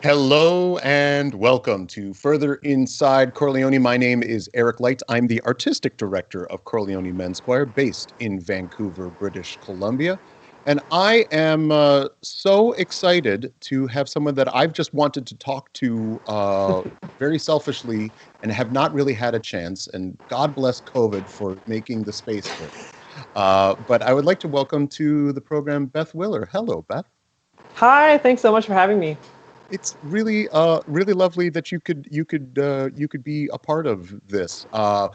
Hello and welcome to Further Inside Chor Leoni. My name is Eric Light. I'm the artistic director of Chor Leoni Men's Choir based in Vancouver, British Columbia. And I am so excited to have someone that I've just wanted to talk to very selfishly and have not really had a chance. And God bless COVID for making the space for it. But I would like to welcome to the program Beth Willer. Hello, Beth. Hi, thanks so much for having me. It's really, really lovely that you could be a part of this. I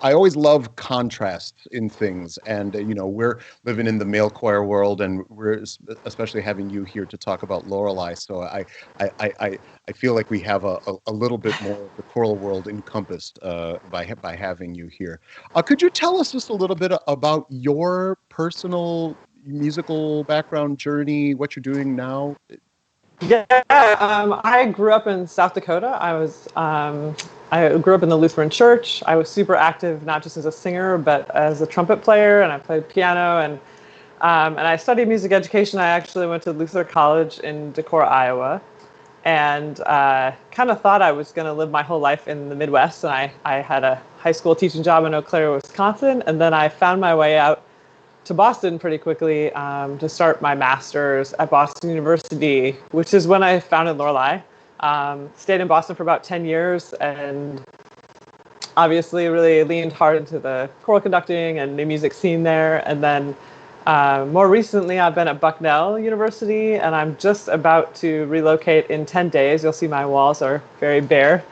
always love contrasts in things, and we're living in the male choir world, and we're especially having you here to talk about Lorelei. So I feel like we have a little bit more of the choral world encompassed by having you here. Could you tell us just a little bit about your personal musical background journey, what you're doing now? Yeah, I grew up in South Dakota. I grew up in the Lutheran church. I was super active, not just as a singer, but as a trumpet player, and I played piano, and I studied music education. I actually went to Luther College in Decorah, Iowa, and kind of thought I was going to live my whole life in the Midwest, and I had a high school teaching job in Eau Claire, Wisconsin, and then I found my way out to Boston pretty quickly to start my master's at Boston University, which is when I founded Lorelei. Stayed in Boston for about 10 years and obviously really leaned hard into the choral conducting and new music scene there. And then more recently, I've been at Bucknell University, and I'm just about to relocate in 10 days. You'll see my walls are very bare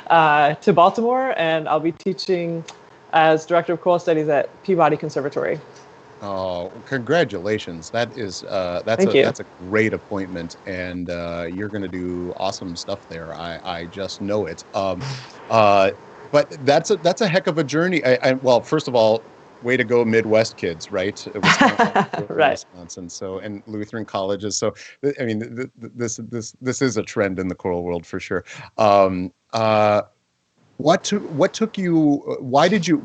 to Baltimore, and I'll be teaching as Director of Choral Studies at Peabody Conservatory. Oh, congratulations! That's a great appointment, and you're going to do awesome stuff there. I just know it. But that's a heck of a journey. Well, first of all, way to go, Midwest kids, right? Wisconsin, Right. Wisconsin. So, and Lutheran colleges. So, I mean, this is a trend in the choral world for sure. What took you? Why did you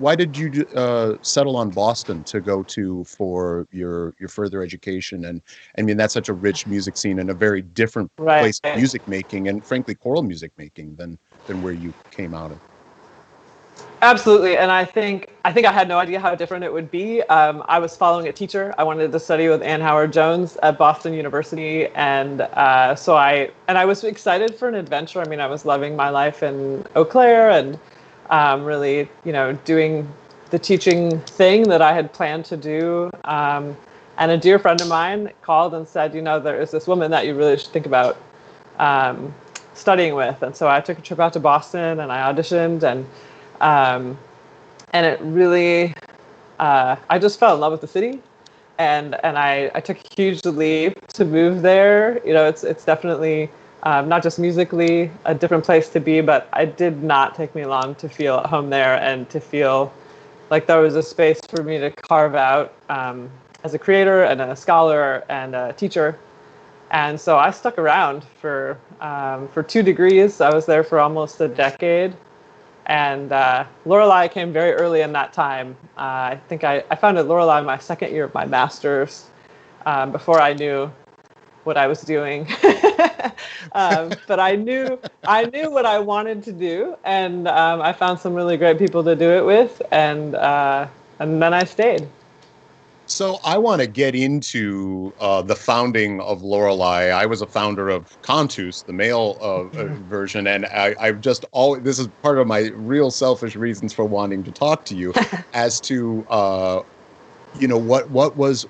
settle on Boston to go to for your further education? And I mean, that's such a rich music scene and a very different place of music making and frankly choral music making than where you came out of. Absolutely, and I think I had no idea how different it would be. I was following a teacher. I wanted to study with Ann Howard Jones at Boston University, and so I was excited for an adventure. I mean, I was loving my life in Eau Claire and really, doing the teaching thing that I had planned to do. And a dear friend of mine called and said, there is this woman that you really should think about studying with. And so I took a trip out to Boston and I auditioned and it really, I just fell in love with the city, and I took a huge leap to move there. It's definitely not just musically a different place to be, but it did not take me long to feel at home there and to feel like there was a space for me to carve out as a creator and a scholar and a teacher. And so I stuck around for 2 degrees. I was there for almost a decade. And Lorelei came very early in that time. I think I founded Lorelei my second year of my master's before I knew what I was doing. But I knew what I wanted to do, and I found some really great people to do it with, and then I stayed. So I want to get into the founding of Lorelei. I was a founder of Contus, the male version, and I've just always, this is part of my real selfish reasons for wanting to talk to you as to what was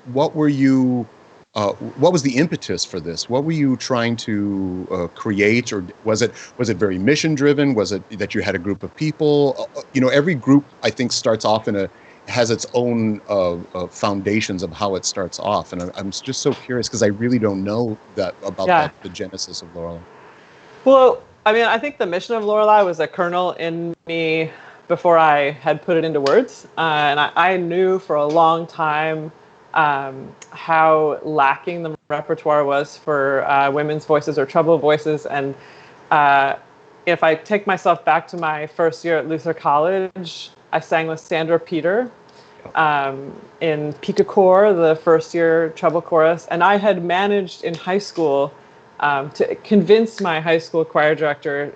the impetus for this? What were you trying to create, or was it very mission driven? Was it that you had a group of people? Every group I think starts off has its own foundations of how it starts off, and I'm just so curious because I really don't know about the genesis of Lorelei. Well, I mean, I think the mission of Lorelei was a kernel in me before I had put it into words, and I knew for a long time how lacking the repertoire was for women's voices or treble voices, and if I take myself back to my first year at Luther College, I sang with Sandra Peter in Pica Chor, the first year treble chorus. And I had managed in high school to convince my high school choir director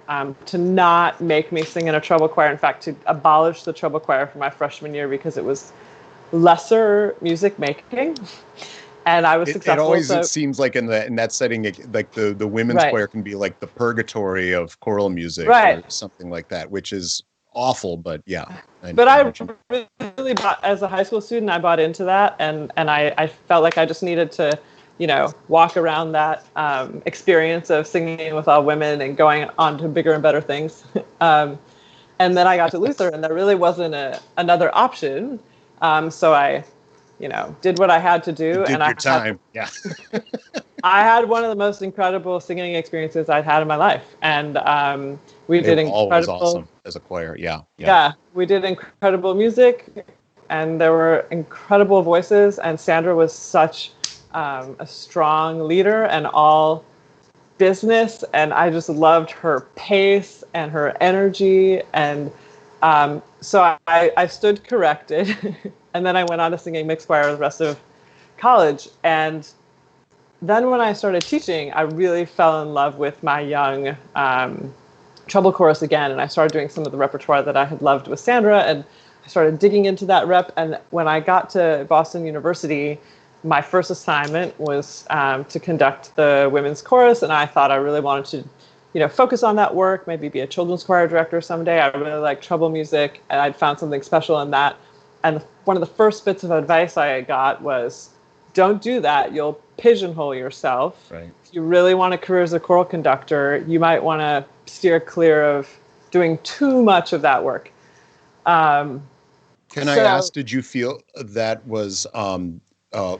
to not make me sing in a treble choir. In fact, to abolish the treble choir for my freshman year because it was lesser music making. And I was successful. It seems like in that setting, like the women's choir can be like the purgatory of choral music or something like that, which is awful. But yeah. But I really as a high school student, I bought into that, and I felt like I just needed to, walk around that experience of singing with all women and going on to bigger and better things. And then I got to Luther, and there really wasn't another option. So I did what I had to do. And your time. Yeah. I had one of the most incredible singing experiences I'd had in my life. And we did incredible. Always awesome as a choir. Yeah. Yeah. We did incredible music, and there were incredible voices. And Sandra was such a strong leader and all business. And I just loved her pace and her energy. And so I stood corrected. And then I went on to singing mixed choir the rest of college. And then when I started teaching, I really fell in love with my young treble chorus again. And I started doing some of the repertoire that I had loved with Sandra. And I started digging into that rep. And when I got to Boston University, my first assignment was to conduct the women's chorus. And I thought I really wanted to focus on that work, maybe be a children's choir director someday. I really like treble music, and I'd found something special in that. And one of the first bits of advice I got was, don't do that. You'll pigeonhole yourself. Right. If you really want a career as a choral conductor, you might want to steer clear of doing too much of that work. Can I ask, did you feel that was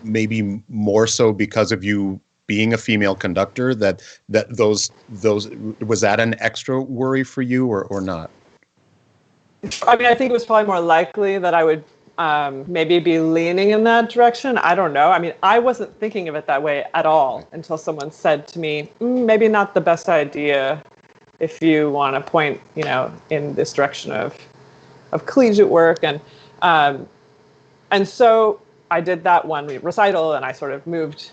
maybe more so because of you being a female conductor, that those was that an extra worry for you or not? I mean, I think it was probably more likely that I would maybe be leaning in that direction. I don't know. I mean, I wasn't thinking of it that way at all until someone said to me, maybe not the best idea if you want to point, in this direction of collegiate work. And so I did that one recital, and I sort of moved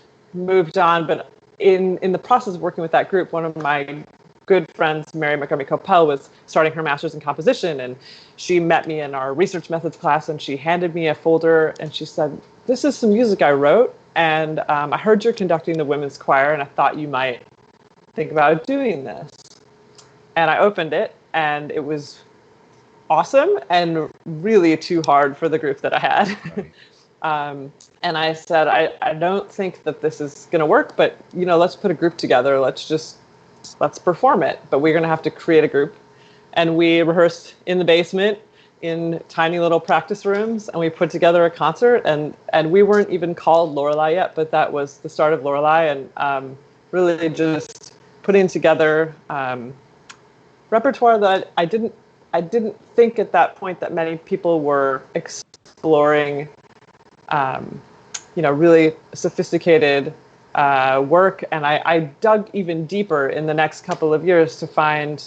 on. But in the process of working with that group, one of my good friends, Mary Montgomery Copel, was starting her master's in composition, and she met me in our research methods class, and she handed me a folder, and she said, this is some music I wrote, and I heard you're conducting the women's choir, and I thought you might think about doing this. And I opened it, and it was awesome and really too hard for the group that I had. Right. And I said, I don't think that this is going to work, but, let's put a group together. Let's perform it. But we're going to have to create a group. And we rehearsed in the basement in tiny little practice rooms, and we put together a concert. And we weren't even called Lorelei yet, but that was the start of Lorelei, and really just putting together repertoire that I didn't think at that point that many people were exploring, really sophisticated work. And I dug even deeper in the next couple of years to find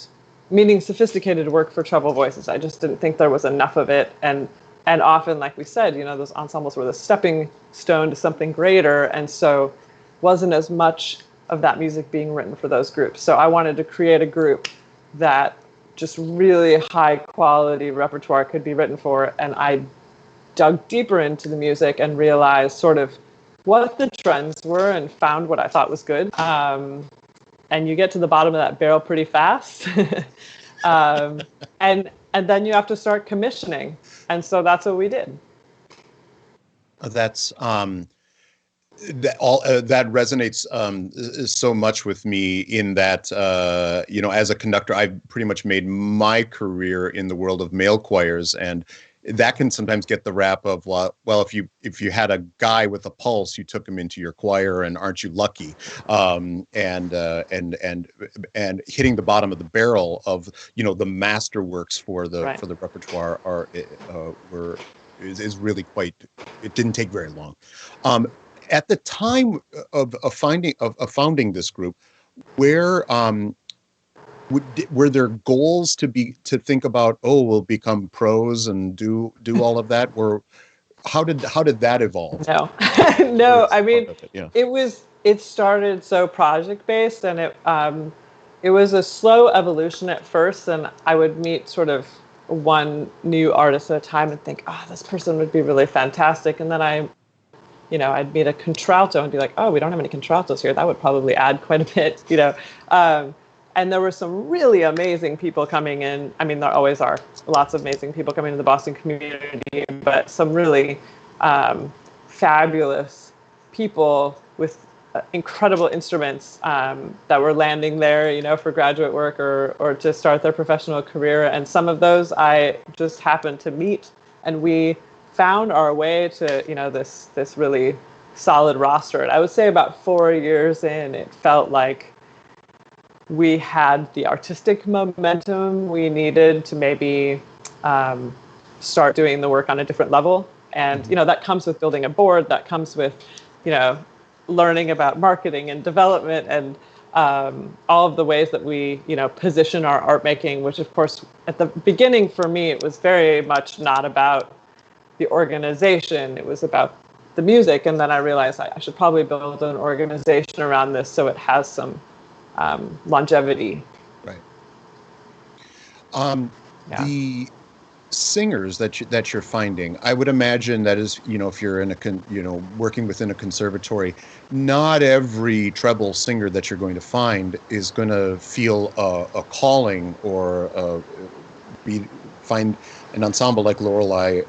meaning sophisticated work for treble voices. I just didn't think there was enough of it. And often, like we said, those ensembles were the stepping stone to something greater. And so wasn't as much of that music being written for those groups. So I wanted to create a group that just really high quality repertoire could be written for. And I dug deeper into the music and realized sort of what the trends were and found what I thought was good. And you get to the bottom of that barrel pretty fast. And then you have to start commissioning. And so that's what we did. That's that resonates so much with me in that, as a conductor, I've pretty much made my career in the world of male choirs, and that can sometimes get the rap of, well, if you had a guy with a pulse, you took him into your choir, and aren't you lucky? And hitting the bottom of the barrel of the masterworks for the repertoire is really quite. It didn't take very long. At the time of founding this group, where were there goals to think about? Oh, we'll become pros and do all of that. Or how did that evolve? No, no. I mean, it was it started so project-based, and it was a slow evolution at first, and I would meet sort of one new artist at a time and think, oh, this person would be really fantastic. And then I'd meet a contralto and be like, oh, we don't have any contraltos here. That would probably add quite a bit. And there were some really amazing people coming in. I mean, there always are lots of amazing people coming to the Boston community, but some really fabulous people with incredible instruments that were landing there, for graduate work or to start their professional career. And some of those I just happened to meet, and we found our way to, this really solid roster. And I would say about 4 years in, it felt like we had the artistic momentum we needed to maybe start doing the work on a different level. And, that comes with building a board, that comes with, learning about marketing and development and all of the ways that we, position our art making, which of course, at the beginning for me, it was very much not about the organization. It was about the music. And then I realized I should probably build an organization around this so it has some longevity. Right. The singers that you're finding, I would imagine that is, if you're in working within a conservatory, not every treble singer that you're going to find is going to feel a calling or find an ensemble like Lorelei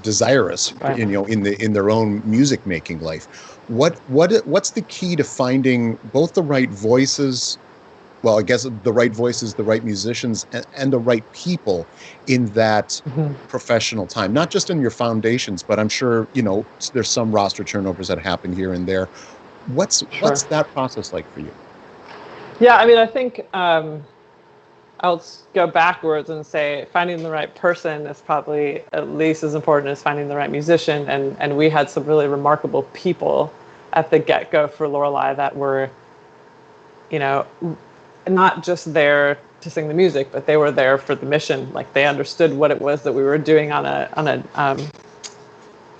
desirous, right, in their own music making life. What's the key to finding both the right voices? Well, I guess the right voices, the right musicians, and the right people in that professional time, not just in your foundations, but I'm sure, there's some roster turnovers that happen here and there. What's that process like for you? Yeah, I mean, I think I'll go backwards and say finding the right person is probably at least as important as finding the right musician. And we had some really remarkable people at the get-go for Lorelei that were, not just there to sing the music, but they were there for the mission. Like, they understood what it was that we were doing on an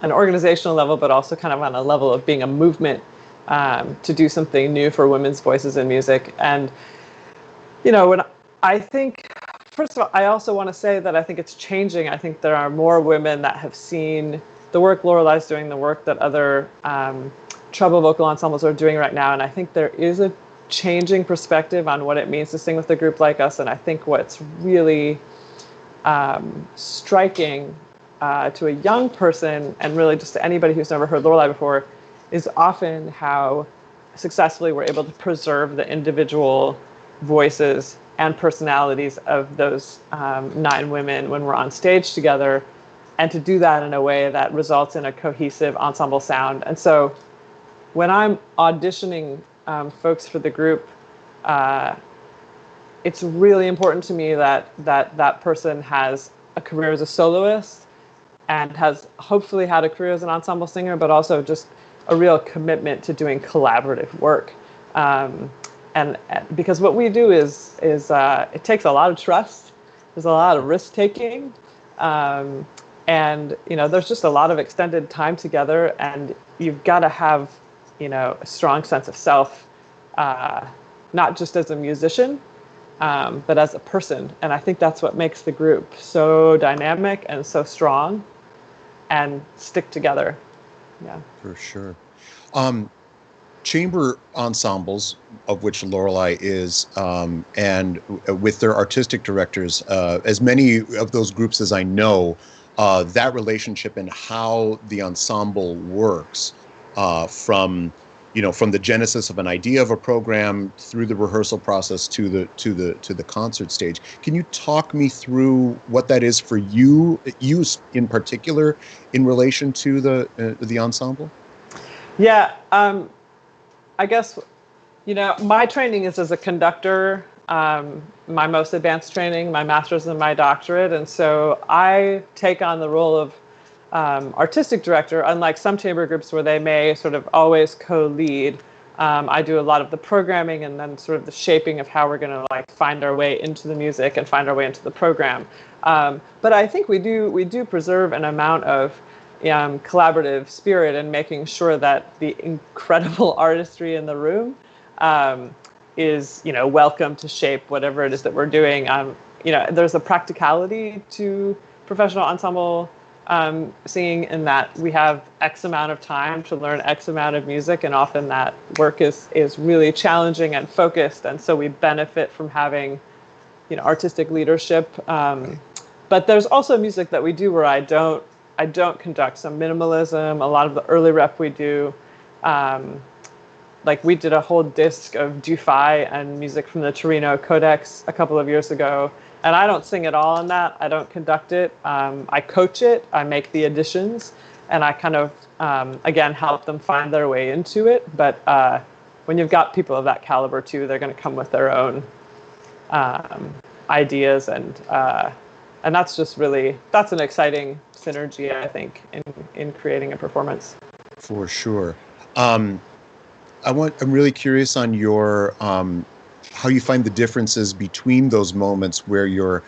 organizational level, but also kind of on a level of being a movement to do something new for women's voices in music. And, when I think, first of all, I also want to say that I think it's changing. I think there are more women that have seen the work Lorelei's doing, the work that other treble vocal ensembles are doing right now. And I think there is a changing perspective on what it means to sing with a group like us. And I think what's really striking to a young person, and really just to anybody who's never heard Lorelei before, is often how successfully we're able to preserve the individual voices and personalities of those 9 women when we're on stage together, and to do that in a way that results in a cohesive ensemble sound. And so when I'm auditioning folks for the group, it's really important to me that person has a career as a soloist and has hopefully had a career as an ensemble singer, but also just a real commitment to doing collaborative work. And because what we do is it takes a lot of trust. There's a lot of risk taking, and there's just a lot of extended time together, and you've got to have a strong sense of self, not just as a musician, but as a person. And I think that's what makes the group so dynamic and so strong and stick together. Yeah, for sure. Chamber ensembles, of which Lorelei is, and with their artistic directors, as many of those groups as I know, that relationship and how the ensemble works, from the genesis of an idea of a program through the rehearsal process to the concert stage. Can you talk me through what that is for you in particular, in relation to the ensemble? Yeah. I guess, my training is as a conductor, my most advanced training, my master's and my doctorate. And so I take on the role of artistic director, unlike some chamber groups where they may sort of always co-lead. I do a lot of the programming and then sort of the shaping of how we're going to find our way into the music and find our way into the program. But I think we do preserve an amount of collaborative spirit and making sure that the incredible artistry in the room is, welcome to shape whatever it is that we're doing. There's a practicality to professional ensemble singing in that we have X amount of time to learn X amount of music, and often that work is really challenging and focused, and so we benefit from having, artistic leadership. But there's also music that we do where I don't conduct, some minimalism. A lot of the early rep we do, like we did a whole disc of Dufay and music from the Torino Codex a couple of years ago. And I don't sing at all in that. I don't conduct it. I coach it. I make the additions. And I kind of, again, help them find their way into it. But when you've got people of that caliber, too, they're going to come with their own ideas. And that's just really, that's an exciting synergy, I think, in creating a performance. For sure. I'm really curious on your how you find the differences between those moments where you're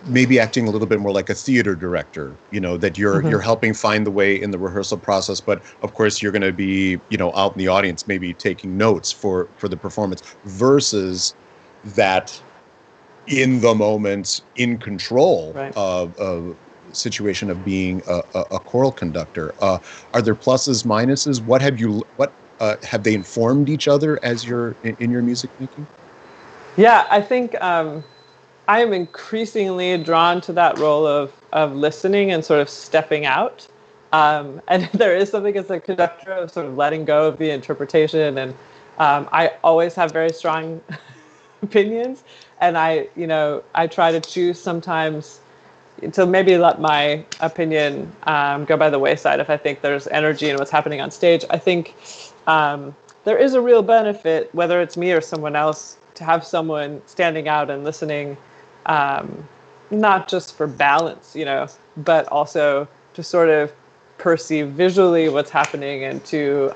maybe acting a little bit more like a theater director, that you're helping find the way in the rehearsal process, but of course you're going to be, out in the audience, maybe taking notes for the performance, versus that in the moment, in control of situation of being a choral conductor. Are there pluses, minuses? What have they informed each other as you're in your music making? Yeah, I think I am increasingly drawn to that role of listening and sort of stepping out. And there is something as a conductor of sort of letting go of the interpretation. And I always have very strong opinions. And I try to choose sometimes to maybe let my opinion go by the wayside if I think there's energy in what's happening on stage. I think there is a real benefit, whether it's me or someone else, to have someone standing out and listening, not just for balance, but also to sort of perceive visually what's happening and to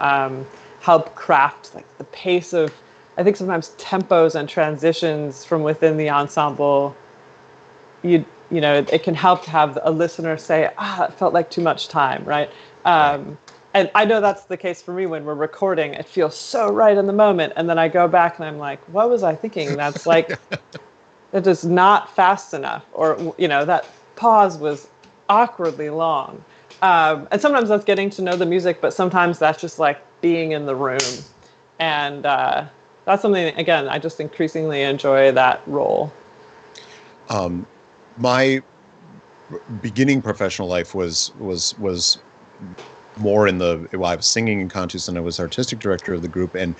help craft like the pace of, I think sometimes tempos and transitions from within the ensemble. It can help to have a listener say, it felt like too much time, right? And I know that's the case for me when we're recording. It feels so right in the moment. And then I go back and I'm like, what was I thinking? That's like, it is not fast enough. Or, that pause was awkwardly long. And sometimes that's getting to know the music, but sometimes that's just like being in the room. And that's something, again, I just increasingly enjoy that role. My beginning professional life was more in I was singing in concerts and I was artistic director of the group and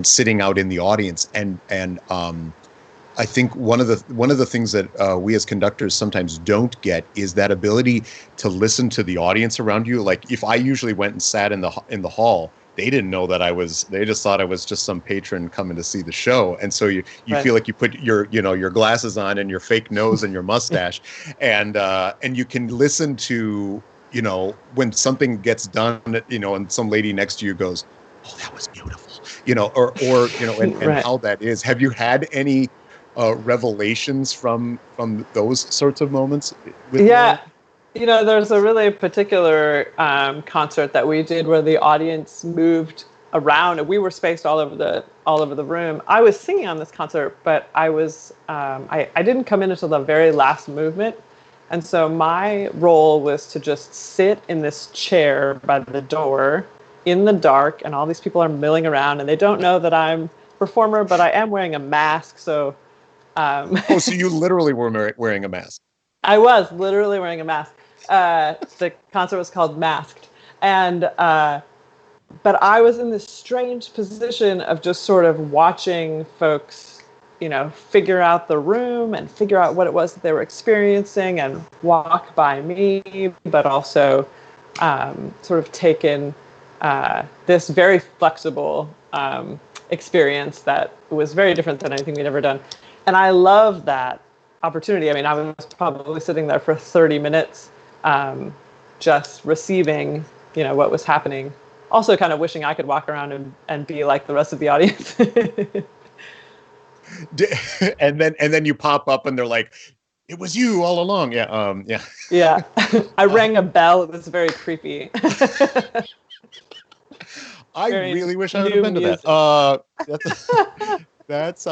sitting out in the audience. And I think one of the things that we as conductors sometimes don't get is that ability to listen to the audience around you. Like if I usually went and sat in the hall, they didn't know that they just thought I was just some patron coming to see the show. And so you feel like you put your glasses on and your fake nose and your mustache and you can listen to, when something gets done, and some lady next to you goes, "Oh, that was beautiful," and how that is. Have you had any revelations from those sorts of moments? There's a really particular concert that we did where the audience moved around and we were spaced all over the room. I was singing on this concert, but I was I didn't come in until the very last movement. And so my role was to just sit in this chair by the door in the dark, and all these people are milling around and they don't know that I'm a performer, but I am wearing a mask. So so you literally were wearing a mask. I was literally wearing a mask. The concert was called Masked. And but I was in this strange position of just sort of watching folks, figure out the room and figure out what it was that they were experiencing and walk by me, but also sort of take in this very flexible experience that was very different than anything we'd ever done. And I love that opportunity. I mean, I was probably sitting there for 30 minutes just receiving, what was happening. Also kind of wishing I could walk around and be like the rest of the audience. And then you pop up and they're like, It was you all along. Yeah. Yeah. Yeah. I rang a bell. It was very creepy. I Very really wish I would have new been to that. music. That's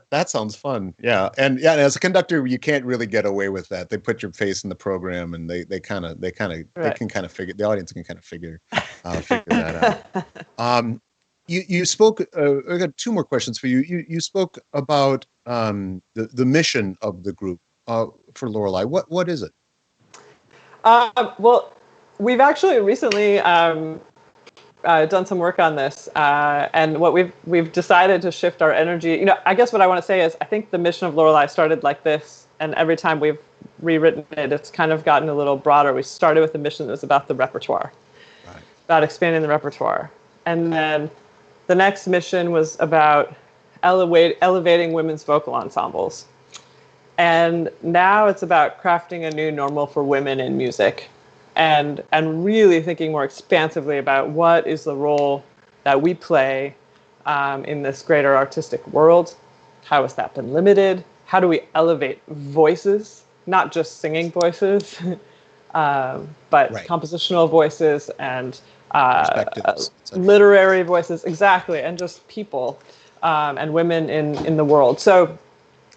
that sounds fun. Yeah. And yeah, as a conductor, you can't really get away with that. They put your face in the program, and they Right. can kind of figure, the audience can kind of figure that out. Um, you spoke. I got two more questions for you. You spoke about the mission of the group for Lorelei. What is it? Well, we've actually recently done some work on this, and what we've decided to shift our energy. I guess what I want to say is I think the mission of Lorelei started like this, and every time we've rewritten it, it's kind of gotten a little broader. We started with a mission that was about the repertoire, Right. about expanding the repertoire, and then the next mission was about elevating women's vocal ensembles, and now it's about crafting a new normal for women in music, and really thinking more expansively about what is the role that we play in this greater artistic world. How has that been limited? How do we elevate voices, not just singing voices, but Right. compositional voices and Perspectives, etc. literary voices, exactly, and just people and women in the world. So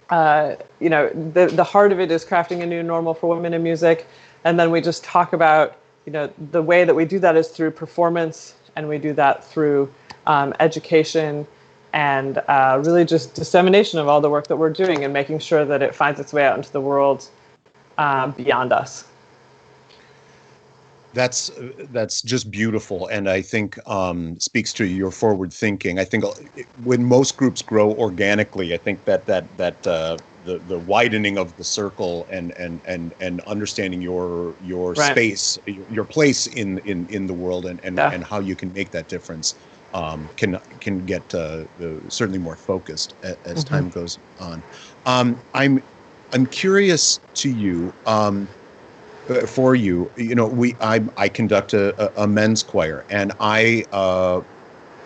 the heart of it is crafting a new normal for women in music. And then we just talk about, the way that we do that is through performance, and we do that through education and really just dissemination of all the work that we're doing and making sure that it finds its way out into the world beyond us. That's just beautiful, and I think speaks to your forward thinking. I think when most groups grow organically, I think the widening of the circle and understanding your Right. space, your place in the world, and how you can make that difference can get certainly more focused as time goes on. I'm curious to you. For you, I conduct a men's choir, and I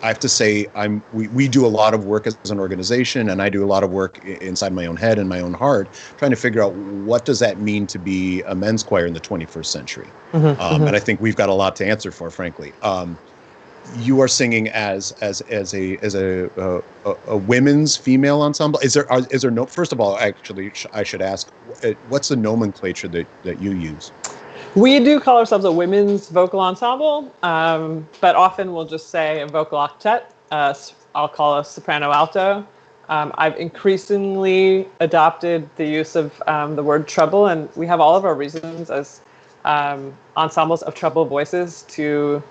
have to say we do a lot of work as an organization, and I do a lot of work inside my own head and my own heart, trying to figure out what does that mean to be a men's choir in the 21st century. And I think we've got a lot to answer for, frankly. You are singing as a women's female ensemble. Is there no? First of all, actually, I should ask, what's the nomenclature that you use? We do call ourselves a women's vocal ensemble, but often we'll just say a vocal octet. I'll call us soprano alto. I've increasingly adopted the use of the word treble, and we have all of our reasons as ensembles of treble voices to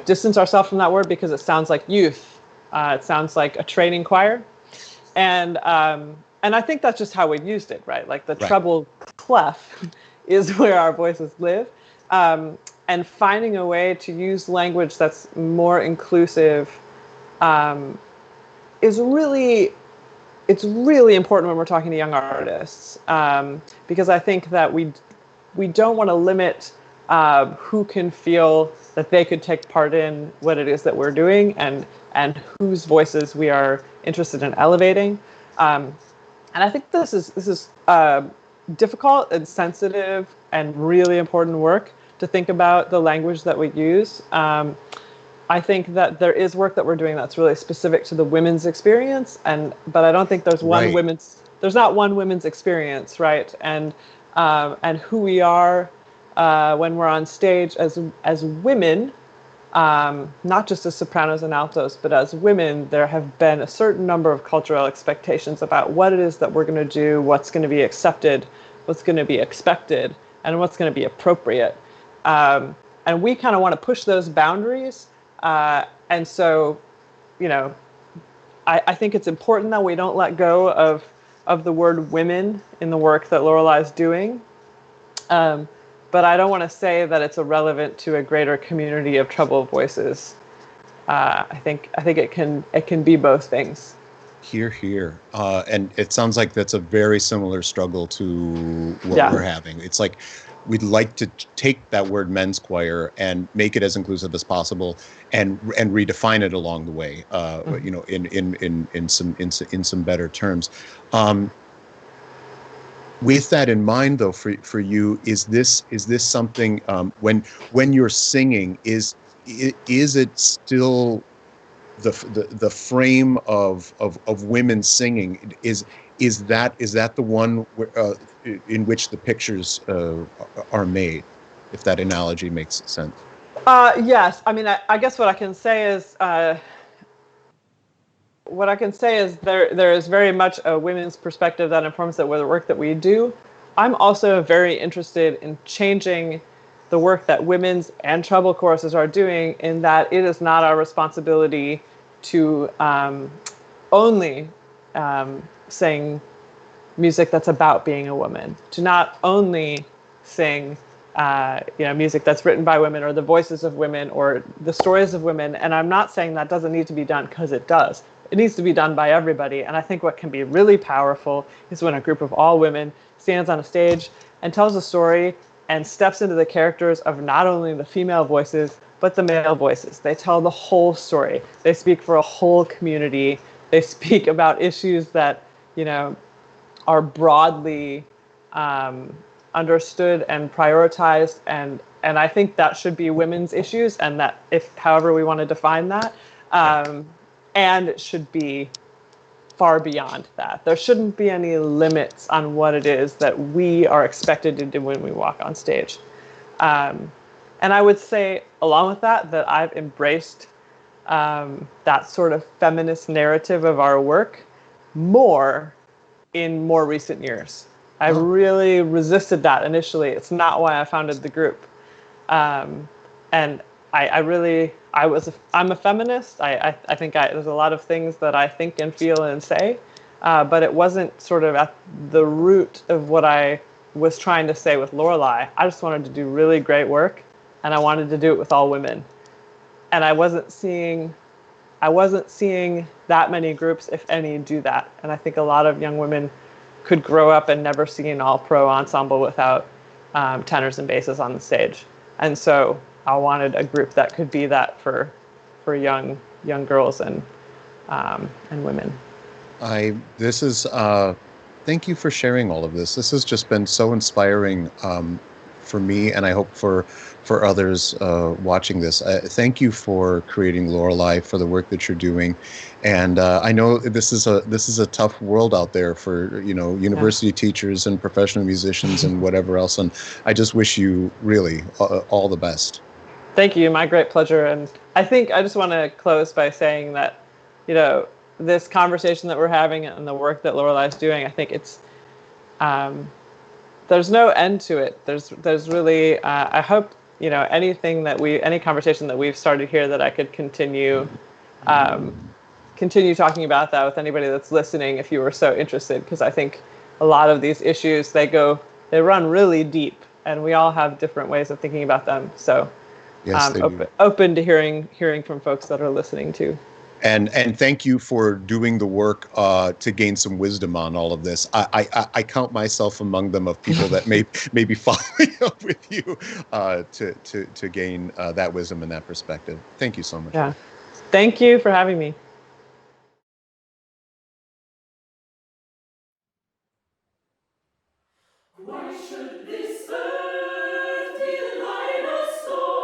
distance ourselves from that word, because it sounds like youth. It sounds like a training choir. And I think that's just how we've used it, right? Like the treble clef is where our voices live. And finding a way to use language that's more inclusive it's really important when we're talking to young artists, because I think that we don't want to limit who can feel that they could take part in what it is that we're doing, and whose voices we are interested in elevating. And I think this is difficult and sensitive and really important work to think about the language that we use. I think that there is work that we're doing that's really specific to the women's experience, but I don't think there's there's not one women's experience, right? And who we are when we're on stage as women, not just as sopranos and altos, but as women, there have been a certain number of cultural expectations about what it is that we're going to do, what's going to be accepted, what's going to be expected, and what's going to be appropriate. And we kind of want to push those boundaries. And so, I think it's important that we don't let go of the word women in the work that Lorelei's doing. But I don't want to say that it's irrelevant to a greater community of treble voices. I think it can be both things. Here. And it sounds like that's a very similar struggle to what we're having. It's like we'd like to take that word men's choir and make it as inclusive as possible, and redefine it along the way. In some better terms. with that in mind, though, for you, is this something, when you're singing, is it still the frame of women singing, is that the one in which the pictures are made, if that analogy makes sense? Yes, I mean, I guess what I can say is there is very much a women's perspective that informs the work that we do. I'm also very interested in changing the work that women's and treble choruses are doing, in that it is not our responsibility to only sing music that's about being a woman, to not only sing music that's written by women, or the voices of women, or the stories of women. And I'm not saying that doesn't need to be done, because it does. It needs to be done by everybody. And I think what can be really powerful is when a group of all women stands on a stage and tells a story and steps into the characters of not only the female voices, but the male voices. They tell the whole story. They speak for a whole community. They speak about issues that, you know, are broadly understood and prioritized, and I think that should be women's issues, and that, if however we want to define that, um, and it should be far beyond that. There shouldn't be any limits on what it is that we are expected to do when we walk on stage. Um, and I would say, along with that, that I've embraced that sort of feminist narrative of our work more in more recent years. I Oh, really resisted that initially. It's not why I founded the group. Um, and I'm a feminist. I think there's a lot of things that I think and feel and say, but it wasn't sort of at the root of what I was trying to say with Lorelei. I just wanted to do really great work, and I wanted to do it with all women. And I wasn't seeing that many groups, if any, do that. And I think a lot of young women could grow up and never see an all-pro ensemble without tenors and basses on the stage. And so I wanted a group that could be that for young girls and women. I this is thank you for sharing all of this. This has just been so inspiring, for me, and I hope for others watching this. Thank you for creating Lorelei, for the work that you're doing, and I know this is a tough world out there for, Yeah. university teachers and professional musicians and whatever else. And I just wish you really all the best. Thank you. My great pleasure. And I think I just want to close by saying that, you know, this conversation that we're having and the work that Lorelai's doing, I think um, there's no end to it. There's really, I hope, any conversation that we've started here, that I could um, continue talking about that with anybody that's listening, if you were so interested, because I think a lot of these issues, they run really deep, and we all have different ways of thinking about them. So Yes, they do. open to hearing from folks that are listening too. And thank you for doing the work to gain some wisdom on all of this. I count myself among them, of people that may be following up with you to gain that wisdom and that perspective. Thank you so much. Yeah. Thank you for having me. Why should this earth delight us so?